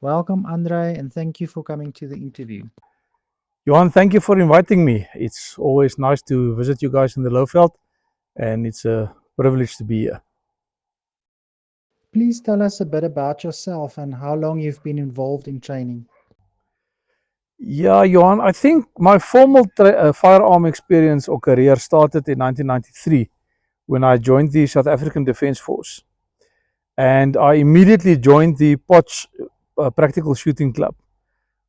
Welcome, Andre, and thank you for coming to the interview. Johan, thank you for inviting me. It's always nice to visit you guys in the Lowveld, and it's a privilege to be here. Please tell us a bit about yourself and how long you've been involved in training. Yeah, Johan, I think my formal firearm experience or career started in 1993 when I joined the South African Defence Force. And I immediately joined the Potch Practical Shooting Club,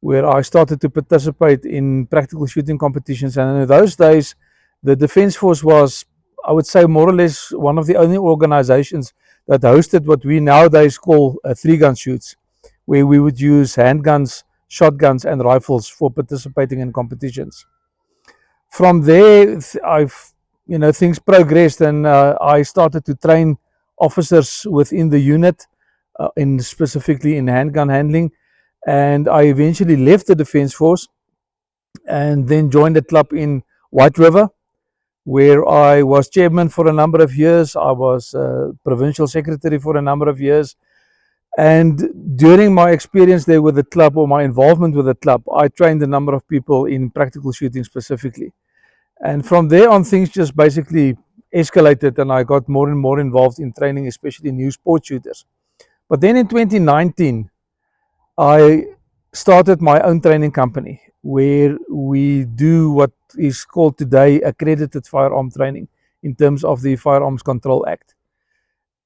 where I started to participate in practical shooting competitions. And in those days, the Defence Force was, I would say, more or less one of the only organizations that hosted what we nowadays call three-gun shoots, where we would use handguns, shotguns, and rifles for participating in competitions. From there, things progressed, and I started to train officers within the unit, in specifically in handgun handling. And I eventually left the Defence Force and then joined a club in White River, where I was chairman for a number of years. I was provincial secretary for a number of years. And during my experience there with the club, or my involvement with the club, I trained a number of people in practical shooting specifically. And from there on, things just basically escalated, and I got more and more involved in training, especially new sport shooters. But then in 2019, I started my own training company where we do what is called today accredited firearm training in terms of the Firearms Control Act.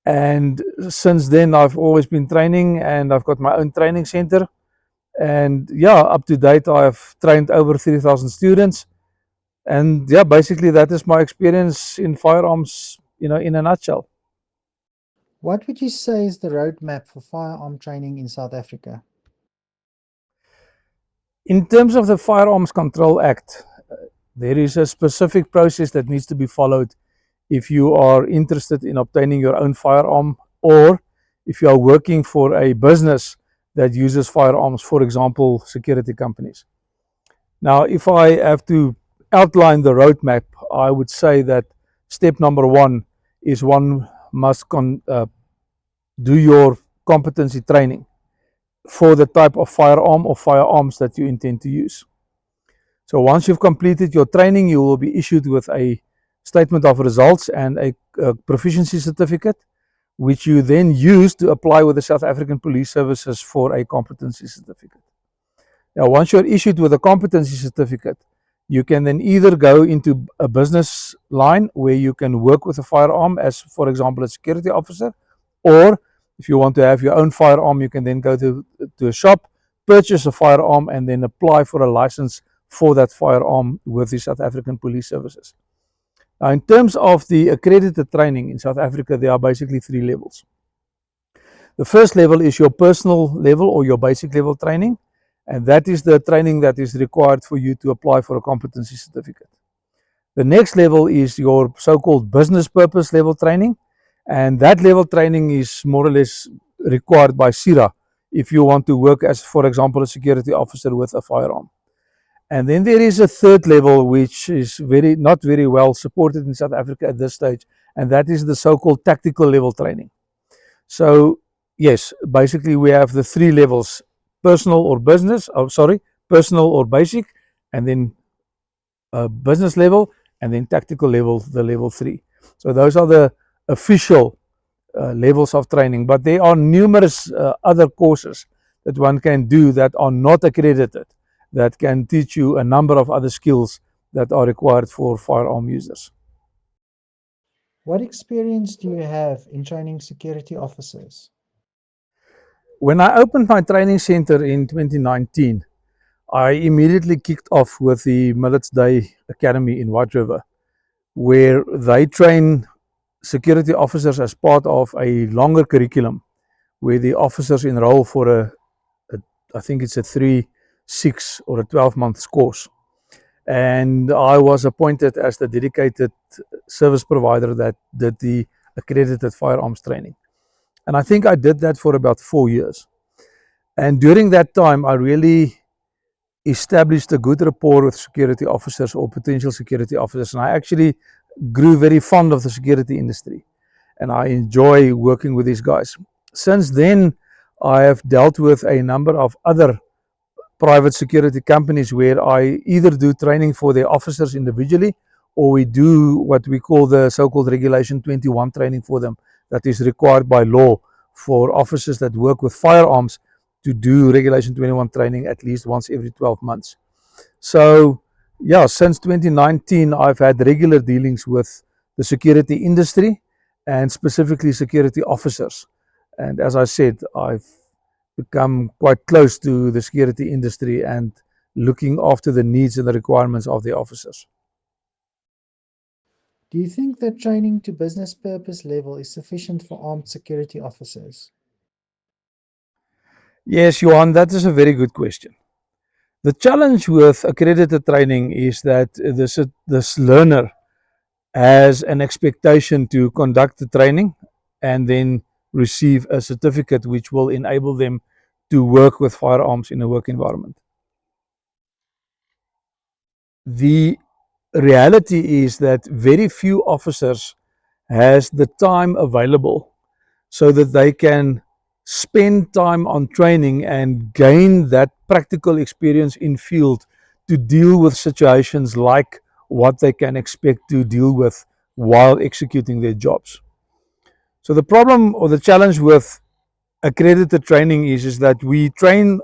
And since then, I've always been training, and I've got my own training center. And yeah, up to date, I've trained over 3,000 students. And yeah, basically, that is my experience in firearms, in a nutshell. What would you say is the roadmap for firearm training in South Africa? In terms of the Firearms Control Act, there is a specific process that needs to be followed if you are interested in obtaining your own firearm, or if you are working for a business that uses firearms, for example, security companies. Now, if I have to outline the roadmap, I would say that step number one is one must do your competency training for the type of firearm or firearms that you intend to use. So once you've completed your training, you will be issued with a statement of results and a proficiency certificate, which you then use to apply with the South African Police Services for a competency certificate. Now, once you're issued with a competency certificate, you can then either go into a business line where you can work with a firearm as, for example, a security officer, or if you want to have your own firearm, you can then go to a shop, purchase a firearm, and then apply for a license for that firearm with the South African Police Services. Now, in terms of the accredited training in South Africa, there are basically three levels. The first level is your personal level or your basic level training, and that is the training that is required for you to apply for a competency certificate. The next level is your so-called business purpose level training, and that level training is more or less required by CIRA if you want to work as, for example, a security officer with a firearm. And then there is a third level which is not very well supported in South Africa at this stage, and that is the so-called tactical level training. So yes, basically we have the three levels: personal or basic, and then business level, and then tactical level, the level 3. So those are the official levels of training, but there are numerous other courses that one can do that are not accredited, that can teach you a number of other skills that are required for firearm users. What experience do you have in training security officers? When I opened my training center in 2019, I immediately kicked off with the Millets Day Academy in White River, where they train security officers as part of a longer curriculum, where the officers enroll for I think it's a 3, 6, or a 12-month course. And I was appointed as the dedicated service provider that did the accredited firearms training. And I think I did that for about 4 years. And during that time, I really established a good rapport with security officers or potential security officers. And I actually grew very fond of the security industry. And I enjoy working with these guys. Since then, I have dealt with a number of other private security companies where I either do training for their officers individually, or we do what we call the so-called Regulation 21 training for them that is required by law for officers that work with firearms to do Regulation 21 training at least once every 12 months. So yeah, since 2019 I've had regular dealings with the security industry and specifically security officers. And as I said, I've become quite close to the security industry and looking after the needs and the requirements of the officers. Do you think that training to business purpose level is sufficient for armed security officers? Yes, Johan, that is a very good question. The challenge with accredited training is that this learner has an expectation to conduct the training and then receive a certificate which will enable them to work with firearms in a work environment. The reality is that very few officers has the time available so that they can spend time on training and gain that practical experience in field to deal with situations like what they can expect to deal with while executing their jobs. So the problem or the challenge with accredited training is that we train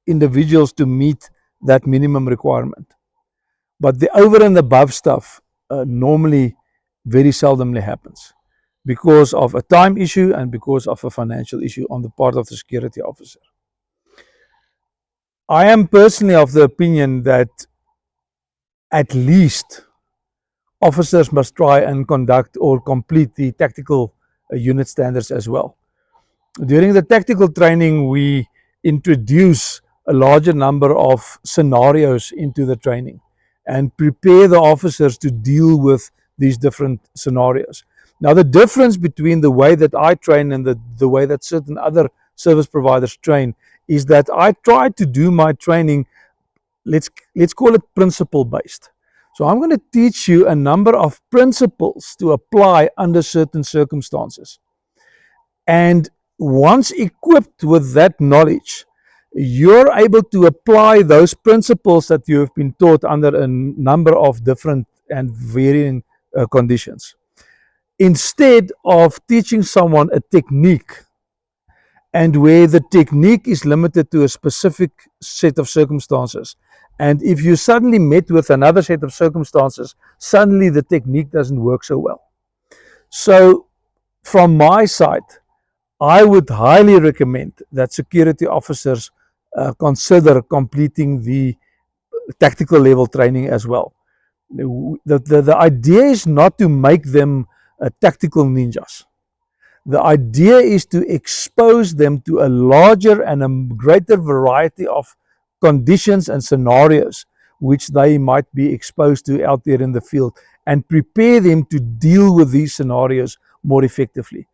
individuals to meet that minimum requirement. But the over and above stuff normally very seldomly happens because of a time issue and because of a financial issue on the part of the security officer. I am personally of the opinion that at least officers must try and conduct or complete the tactical unit standards as well. During the tactical training, we introduce a larger number of scenarios into the training and prepare the officers to deal with these different scenarios. Now, the difference between the way that I train and the way that certain other service providers train is that I try to do my training, let's call it principle based. So I'm going to teach you a number of principles to apply under certain circumstances. And once equipped with that knowledge, you're able to apply those principles that you have been taught under a number of different and varying conditions. Instead of teaching someone a technique, and where the technique is limited to a specific set of circumstances, and if you suddenly met with another set of circumstances, suddenly the technique doesn't work so well. So from my side, I would highly recommend that security officers consider completing the tactical level training as well. The idea is not to make them tactical ninjas. The idea is to expose them to a larger and a greater variety of conditions and scenarios which they might be exposed to out there in the field and prepare them to deal with these scenarios more effectively.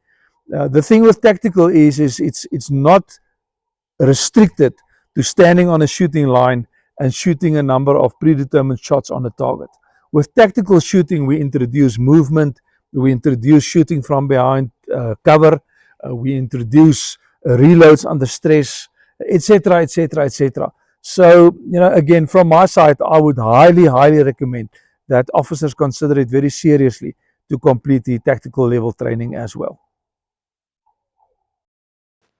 The thing with tactical is it's not restricted to standing on a shooting line and shooting a number of predetermined shots on a target. With tactical shooting, we introduce movement, we introduce shooting from behind cover, we introduce reloads under stress, etc., etc., etc. So, again, from my side, I would highly recommend that officers consider it very seriously to complete the tactical level training as well.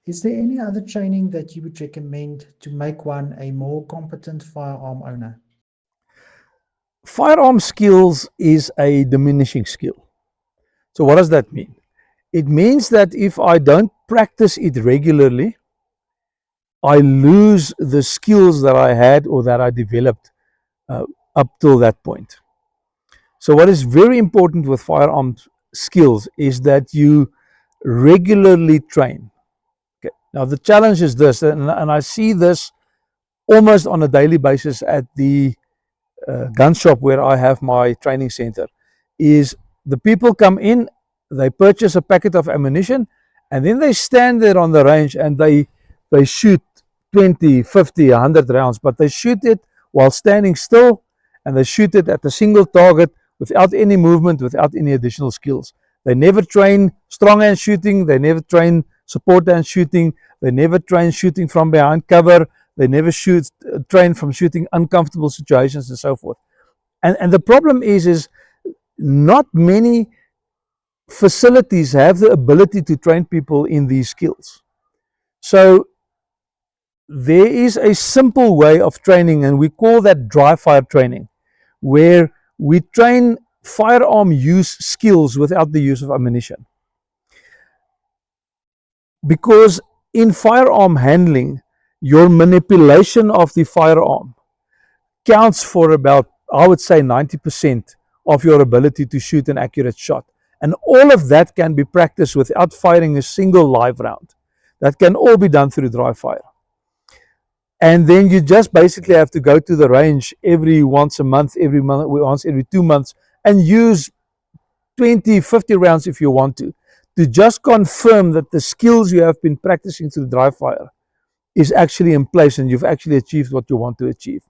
Is there any other training that you would recommend to make one a more competent firearm owner? Firearm skills is a diminishing skill. So what does that mean? It means that if I don't practice it regularly, I lose the skills that I had or that I developed up till that point. So what is very important with firearm skills is that you regularly train. Okay. Now the challenge is this, and I see this almost on a daily basis at the gun shop where I have my training center, is the people come in, they purchase a packet of ammunition, and then they stand there on the range and they shoot 20, 50, 100 rounds, but they shoot it while standing still, and they shoot it at a single target without any movement, without any additional skills. They never train strong hand shooting, they never train support hand shooting. They never train shooting from behind cover. They never train from shooting uncomfortable situations and so forth. And the problem is not many facilities have the ability to train people in these skills. So there is a simple way of training, and we call that dry fire training, where we train firearm use skills without the use of ammunition. Because in firearm handling, your manipulation of the firearm counts for about, I would say, 90% of your ability to shoot an accurate shot. And all of that can be practiced without firing a single live round. That can all be done through dry fire. And then you just basically have to go to the range every once a month, once every 2 months, and use 20, 50 rounds if you want to just confirm that the skills you have been practicing through dry fire is actually in place and you've actually achieved what you want to achieve.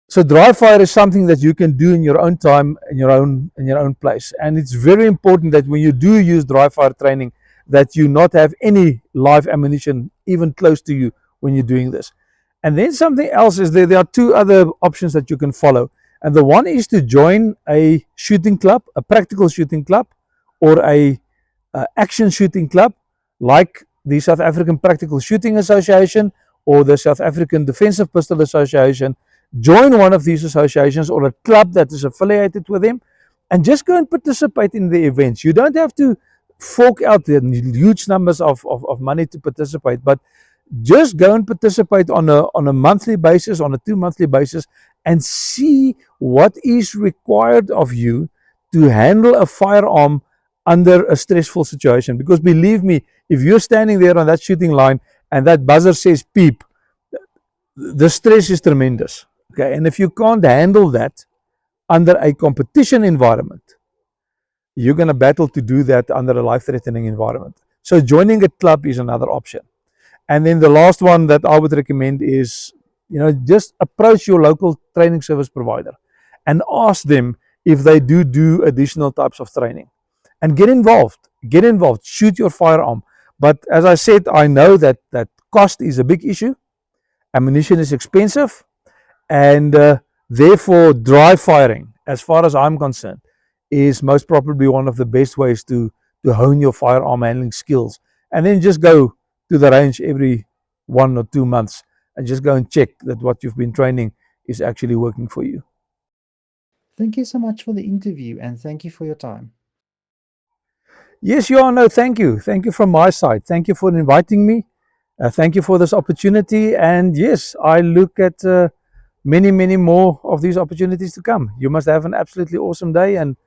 So dry fire is something that you can do in your own time, in your own place. And it's very important that when you do use dry fire training, that you not have any live ammunition even close to you when you're doing this. And then something else is there are two other options that you can follow. And the one is to join a shooting club, a practical shooting club, or a action shooting club, like the South African Practical Shooting Association or the South African Defensive Pistol Association. Join one of these associations or a club that is affiliated with them, and just go and participate in the events. You don't have to fork out the huge numbers of money to participate, but just go and participate on a monthly basis, on a 2-monthly basis, and see what is required of you to handle a firearm under a stressful situation. Because believe me, if you're standing there on that shooting line and that buzzer says peep, the stress is tremendous. Okay, and if you can't handle that under a competition environment, you're going to battle to do that under a life-threatening environment. So joining a club is another option. And then the last one that I would recommend is, just approach your local training service provider and ask them if they do additional types of training. And get involved, shoot your firearm. But as I said, I know that cost is a big issue. Ammunition is expensive, and therefore dry firing, as far as I'm concerned, is most probably one of the best ways to hone your firearm handling skills. And then just go to the range every 1 or 2 months and just go and check that what you've been training is actually working for you. Thank you so much for the interview, and thank you for your time. Yes, no, thank you. Thank you from my side. Thank you for inviting me. Thank you for this opportunity. And yes, I look at many, many more of these opportunities to come. You must have an absolutely awesome day, and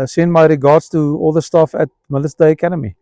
send my regards to all the staff at Miller's Day Academy.